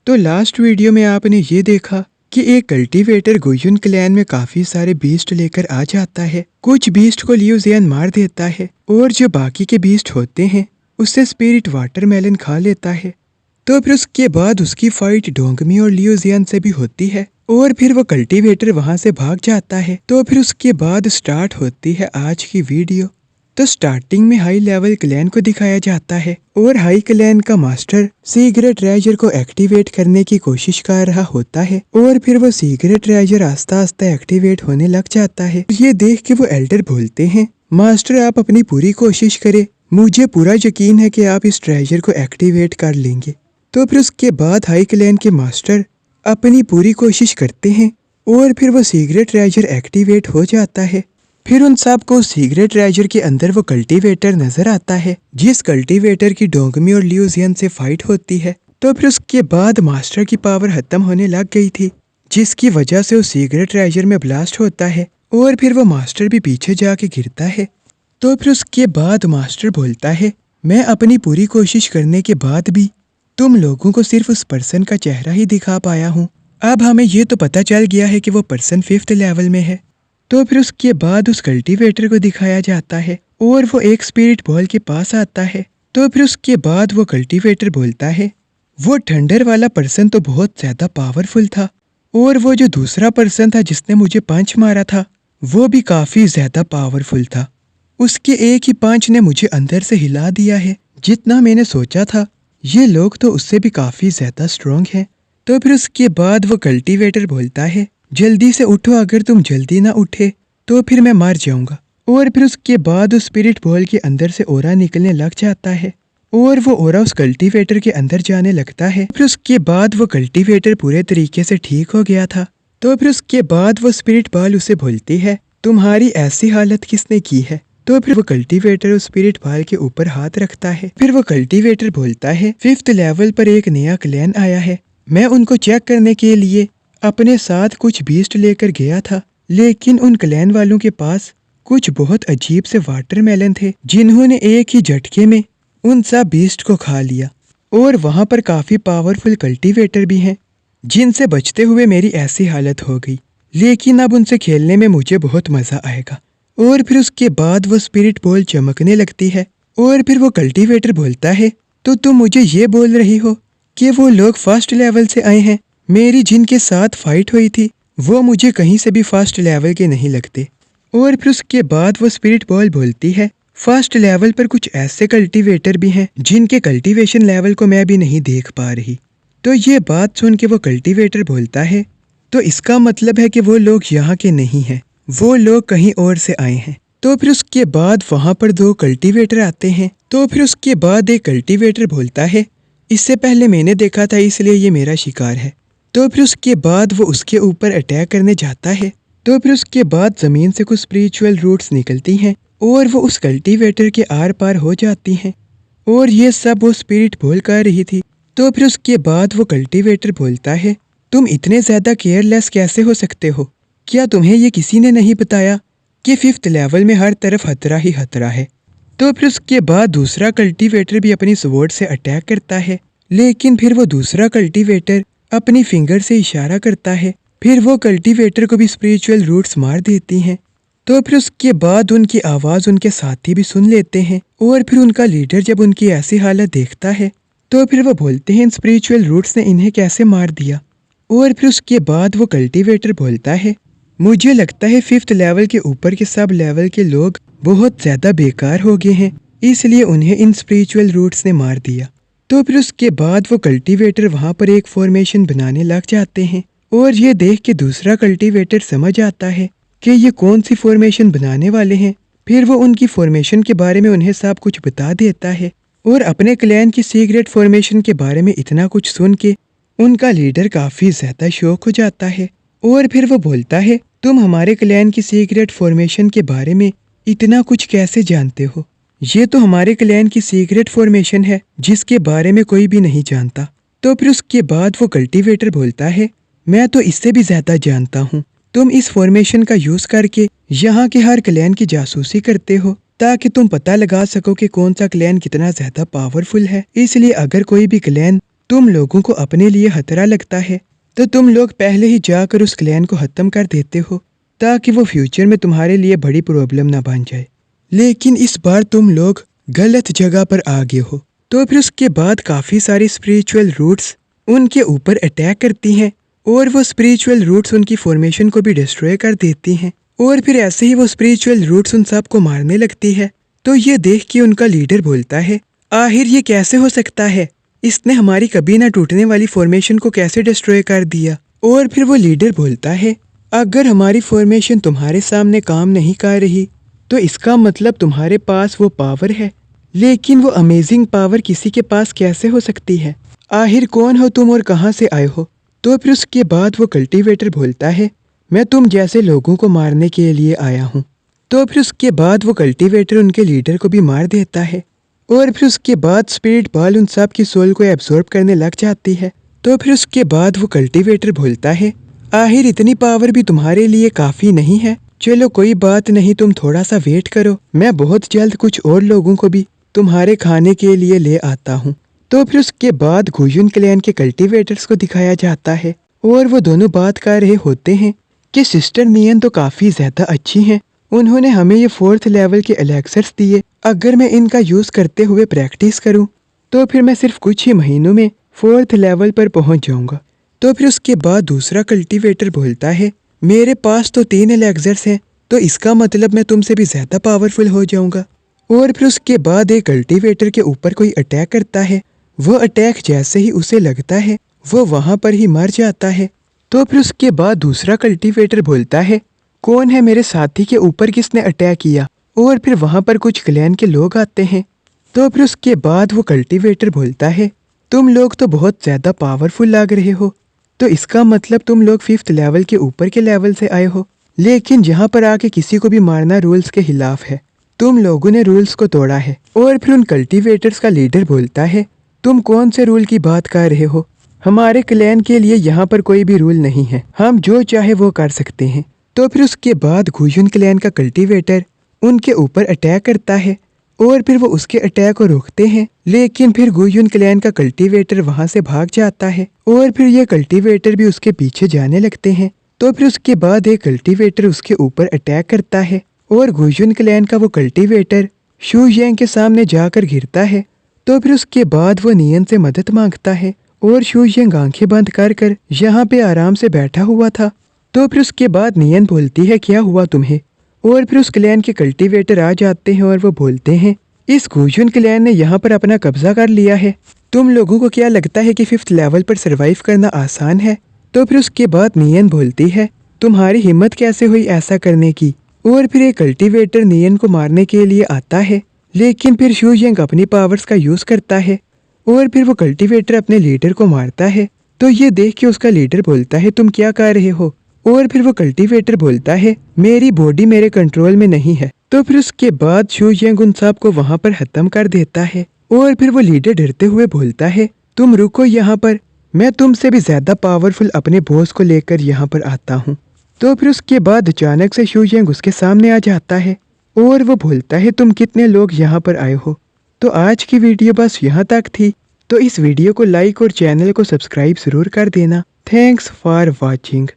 तो last video में आपने ये देखा कि एक कल्टीवेटर गुयुन क्लैन में काफी सारे बीस्ट लेकर आ जाता है। कुछ बीस्ट को लियू ज़ियान मार देता है और जो बाकी के बीस्ट होते हैं उससे स्पिरिट वाटरमेलन खा लेता है। तो फिर उसके बाद उसकी फाइट डोंगमी और लियू ज़ियान से भी होती है और फिर वो कल्टीवेटर वहां से भाग जाता है। तो फिर उसके बाद स्टार्ट होती है आज की वीडियो। तो स्टार्टिंग में हाई लेवल क्लैन को दिखाया जाता है और हाई क्लैन का मास्टर सीक्रेट ट्रेजर को एक्टिवेट करने की कोशिश कर रहा होता है और फिर वो सीक्रेट ट्रेजर आस्ता आस्ता एक्टिवेट होने लग जाता है। ये देख के वो एल्डर बोलते हैं, मास्टर आप अपनी पूरी कोशिश करें, मुझे पूरा यकीन है कि आप इस ट्रेजर को एक्टिवेट कर लेंगे। तो फिर उसके बाद हाई क्लैन के मास्टर अपनी पूरी कोशिश करते हैं और फिर वो सीक्रेट ट्रेजर एक्टिवेट हो जाता है। फिर उन सब को सीक्रेट ट्रेजर के अंदर वो कल्टीवेटर नजर आता है, जिस कल्टीवेटर की डोंगमी और लियू ज़ियान से फाइट होती है। तो फिर उसके बाद मास्टर की पावर खत्म होने लग गई थी, जिसकी वजह से वो सीक्रेट ट्रेजर में ब्लास्ट होता है और फिर वो मास्टर भी पीछे जाके गिरता है। तो फिर उसके बाद मास्टर बोलता है, मैं अपनी पूरी कोशिश करने के बाद भी तुम लोगों को सिर्फ उस पर्सन का चेहरा ही दिखा पाया हूँ। अब हमें ये तो पता चल गया है कि वो पर्सन 5th लेवल में है। तो फिर उसके बाद उस कल्टीवेटर को दिखाया जाता है और वो एक स्पिरिट बॉल के पास आता है। तो फिर उसके बाद वो कल्टीवेटर बोलता है, वो थंडर वाला पर्सन तो बहुत ज्यादा पावरफुल था और वो जो दूसरा पर्सन था जिसने मुझे पंच मारा था वो भी काफी ज्यादा पावरफुल था। उसके एक ही पंच ने मुझे अंदर से हिला दिया है। जितना मैंने सोचा था ये लोग तो उससे भी काफी ज्यादा स्ट्रॉन्ग हैं। तो फिर उसके बाद वो कल्टीवेटर बोलता है, जल्दी से उठो, अगर तुम जल्दी ना उठे तो फिर मैं मर जाऊंगा। और फिर उसके बाद उस स्पिरिट बॉल के अंदर से ओरा निकलने लग जाता है और वो ओरा उस कल्टीवेटर के अंदर जाने लगता है। फिर उसके बाद वो कल्टीवेटर पूरे तरीके से ठीक हो गया था। तो फिर उसके बाद वो स्पिरिट बॉल उसे बोलती है, तुम्हारी ऐसी हालत किसने की है। तो फिर वो कल्टीवेटर उस स्पिरिट बॉल के ऊपर हाथ रखता है। फिर वो कल्टीवेटर बोलता है, 5th लेवल पर एक नया क्लैन आया है, मैं उनको चेक करने के लिए अपने साथ कुछ बीस्ट लेकर गया था, लेकिन उन क्लैन वालों के पास कुछ बहुत अजीब से वाटरमेलन थे जिन्होंने एक ही झटके में उन सब बीस्ट को खा लिया। और वहां पर काफी पावरफुल कल्टीवेटर भी हैं जिनसे बचते हुए मेरी ऐसी हालत हो गई, लेकिन अब उनसे खेलने में मुझे बहुत मजा आएगा। और फिर उसके बाद वो स्पिरिट बॉल चमकने लगती है और फिर वो कल्टीवेटर बोलता है, तो तुम मुझे ये बोल रही हो कि वो लोग 1st लेवल से आए हैं, मेरी जिनके साथ फाइट हुई थी वो मुझे कहीं से भी 1st लेवल के नहीं लगते। और फिर उसके बाद वो स्पिरिट बॉल बोलती है, 1st लेवल पर कुछ ऐसे कल्टीवेटर भी हैं जिनके कल्टीवेशन लेवल को मैं भी नहीं देख पा रही। तो ये बात सुन के वो कल्टीवेटर बोलता है, तो इसका मतलब है कि वो लोग यहाँ के नहीं हैं, वो लोग कहीं और से आए हैं। तो फिर उसके बाद वहां पर 2 कल्टीवेटर आते हैं। तो फिर उसके बाद एक कल्टीवेटर बोलता है, इससे पहले मैंने देखा था इसलिए ये मेरा शिकार है। तो फिर उसके बाद वो उसके ऊपर अटैक करने जाता है। तो फिर उसके बाद जमीन से कुछ स्पिरिचुअल रूट्स निकलती हैं और वो उस कल्टीवेटर के आर पार हो जाती हैं और ये सब वो स्पिरिट बॉल कर रही थी। तो फिर उसके बाद वो कल्टीवेटर बोलता है, तुम इतने ज्यादा केयरलेस कैसे हो सकते हो, क्या तुम्हें ये किसी ने नहीं बताया कि 5th लेवल में हर तरफ खतरा ही खतरा है। तो फिर उसके बाद दूसरा कल्टीवेटर भी अपनी स्वॉर्ड से अटैक करता है, लेकिन फिर वो दूसरा कल्टीवेटर अपनी फिंगर से इशारा करता है, फिर वो कल्टीवेटर को भी स्पिरिचुअल रूट्स मार देती हैं। तो फिर उसके बाद उनकी आवाज उनके साथी भी सुन लेते हैं और फिर उनका लीडर जब उनकी ऐसी हालत देखता है तो फिर वो बोलते हैं, इन स्पिरिचुअल रूट्स ने इन्हें कैसे मार दिया। और फिर उसके बाद वो कल्टीवेटर बोलता है, मुझे लगता है 5th लेवल के ऊपर के सब लेवल के लोग बहुत ज्यादा बेकार हो गए हैं, इसलिए उन्हें इन स्पिरिचुअल रूट्स ने मार दिया। तो फिर उसके बाद वो कल्टीवेटर वहां पर एक फॉर्मेशन बनाने लग जाते हैं और ये देख के दूसरा कल्टीवेटर समझ आता है कि ये कौन सी फॉर्मेशन बनाने वाले हैं। फिर वो उनकी फॉर्मेशन के बारे में उन्हें सब कुछ बता देता है और अपने क्लैन की सीक्रेट फॉर्मेशन के बारे में इतना कुछ सुन के उनका लीडर काफी ज्यादा शौक हो जाता है और फिर वो बोलता है, तुम हमारे क्लैन की सीक्रेट फॉर्मेशन के बारे में इतना कुछ कैसे जानते हो, ये तो हमारे क्लैन की सीक्रेट फॉर्मेशन है जिसके बारे में कोई भी नहीं जानता। तो फिर उसके बाद वो कल्टीवेटर बोलता है, मैं तो इससे भी ज्यादा जानता हूँ, तुम इस फॉर्मेशन का यूज करके यहाँ के हर क्लैन की जासूसी करते हो ताकि तुम पता लगा सको कि कौन सा क्लैन कितना ज्यादा पावरफुल है। इसलिए अगर कोई भी क्लैन तुम लोगों को अपने लिए खतरा लगता है तो तुम लोग पहले ही जाकर उस क्लैन को खत्म कर देते हो ताकि वो फ्यूचर में तुम्हारे लिए बड़ी प्रॉब्लम ना बन जाए। लेकिन इस बार तुम लोग गलत जगह पर आ गए हो। तो फिर उसके बाद काफी सारी स्पिरिचुअल रूट्स उनके ऊपर अटैक करती हैं और वो स्पिरिचुअल रूट्स उनकी फॉर्मेशन को भी डिस्ट्रॉय कर देती हैं और फिर ऐसे ही वो स्पिरिचुअल रूट्स उन सब को मारने लगती है। तो ये देख के उनका लीडर बोलता है, आखिर ये कैसे हो सकता है, इसने हमारी कभी ना टूटने वाली फॉर्मेशन को कैसे डिस्ट्रॉय कर दिया। और फिर वो लीडर बोलता है, अगर हमारी फॉर्मेशन तुम्हारे सामने काम नहीं कर रही तो इसका मतलब तुम्हारे पास वो पावर है, लेकिन वो अमेजिंग पावर किसी के पास कैसे हो सकती है, आखिर कौन हो तुम और कहाँ से आए हो। तो फिर उसके बाद वो कल्टीवेटर बोलता है, मैं तुम जैसे लोगों को मारने के लिए आया हूँ। तो फिर उसके बाद वो कल्टीवेटर उनके लीडर को भी मार देता है और फिर उसके बाद स्पिरिट बॉल उन सब की सोल को एब्जॉर्ब करने लग जाती है। तो फिर उसके बाद वो कल्टीवेटर बोलता है, आखिर इतनी पावर भी तुम्हारे लिए काफी नहीं है, चलो कोई बात नहीं, तुम थोड़ा सा वेट करो, मैं बहुत जल्द कुछ और लोगों को भी तुम्हारे खाने के लिए ले आता हूँ। तो फिर उसके बाद गुयुन क्लैन के कल्टीवेटर्स को दिखाया जाता है और वो दोनों बात कर रहे होते हैं कि सिस्टर नियन तो काफी ज्यादा अच्छी हैं, उन्होंने हमें ये 4th लेवल के एलेक्सर्स दिए, अगर मैं इनका यूज करते हुए प्रैक्टिस करूं तो फिर मैं सिर्फ कुछ ही महीनों में 4th लेवल पर पहुंच जाऊंगा। तो फिर उसके बाद दूसरा कल्टीवेटर बोलता है, मेरे पास तो 3 एलेक्सर्स हैं, तो इसका मतलब मैं तुमसे भी ज्यादा पावरफुल हो जाऊंगा। और फिर उसके बाद एक कल्टीवेटर के ऊपर कोई अटैक करता है, वो अटैक जैसे ही उसे लगता है वो वहां पर ही मर जाता है। तो फिर उसके बाद दूसरा कल्टीवेटर बोलता है, कौन है मेरे साथी के ऊपर किसने अटैक किया। और फिर वहां पर कुछ क्लैन के लोग आते हैं। तो फिर उसके बाद वो कल्टीवेटर बोलता है, तुम लोग तो बहुत ज्यादा पावरफुल लग रहे हो, तो इसका मतलब तुम लोग 5th लेवल के ऊपर के लेवल से आए हो, लेकिन यहाँ पर आके किसी को भी मारना रूल्स के खिलाफ है, तुम लोगों ने रूल्स को तोड़ा है। और फिर उन कल्टीवेटर्स का लीडर बोलता है, तुम कौन से रूल की बात कर रहे हो, हमारे क्लैन के लिए यहाँ पर कोई भी रूल नहीं है, हम जो चाहे वो कर सकते हैं। तो फिर उसके बाद गुयुन क्लैन का कल्टीवेटर उनके ऊपर अटैक करता है और फिर वो उसके अटैक को रोकते हैं, लेकिन फिर गुयुन क्लैन का कल्टीवेटर वहां से भाग जाता है और फिर ये कल्टीवेटर भी उसके पीछे जाने लगते हैं। तो फिर उसके बाद एक कल्टीवेटर उसके ऊपर अटैक करता है और गुयुन क्लैन का वो कल्टीवेटर शू यांग के सामने जाकर गिरता है। तो फिर उसके बाद वो नियन से मदद मांगता है और शू यांग आंखें बंद कर यहाँ पे आराम से बैठा हुआ था। तो फिर उसके बाद नियन बोलती है, क्या हुआ तुम्हें। और फिर उस क्लैन के कल्टीवेटर आ जाते हैं और वो बोलते हैं, इस गुयुन क्लैन ने यहाँ पर अपना कब्जा कर लिया है, तुम लोगों को क्या लगता है कि 5th लेवल पर सरवाइव करना आसान है। तो फिर उसके बाद नियन बोलती है, तुम्हारी हिम्मत कैसे हुई ऐसा करने की। और फिर एक कल्टीवेटर नियन को मारने के लिए आता है, लेकिन फिर शू यांग अपनी पावर्स का यूज करता है और फिर वो कल्टीवेटर अपने लीडर को मारता है। तो ये देख के उसका लीडर बोलता है, तुम क्या कर रहे हो। और फिर वो कल्टीवेटर बोलता है, मेरी बॉडी मेरे कंट्रोल में नहीं है। तो फिर उसके बाद शू यांग उन सब को वहां पर खत्म कर देता है और फिर वो लीडर डरते हुए बोलता है, तुम रुको यहाँ पर, मैं तुमसे भी ज्यादा पावरफुल अपने बॉस को लेकर यहाँ पर आता हूँ। तो फिर उसके बाद अचानक से शू यांग उसके सामने आ जाता है और वो बोलता है, तुम कितने लोग यहाँ पर आए हो। तो आज की वीडियो बस यहाँ तक थी, तो इस वीडियो को लाइक और चैनल को सब्सक्राइब जरूर कर देना। Thanks for watching.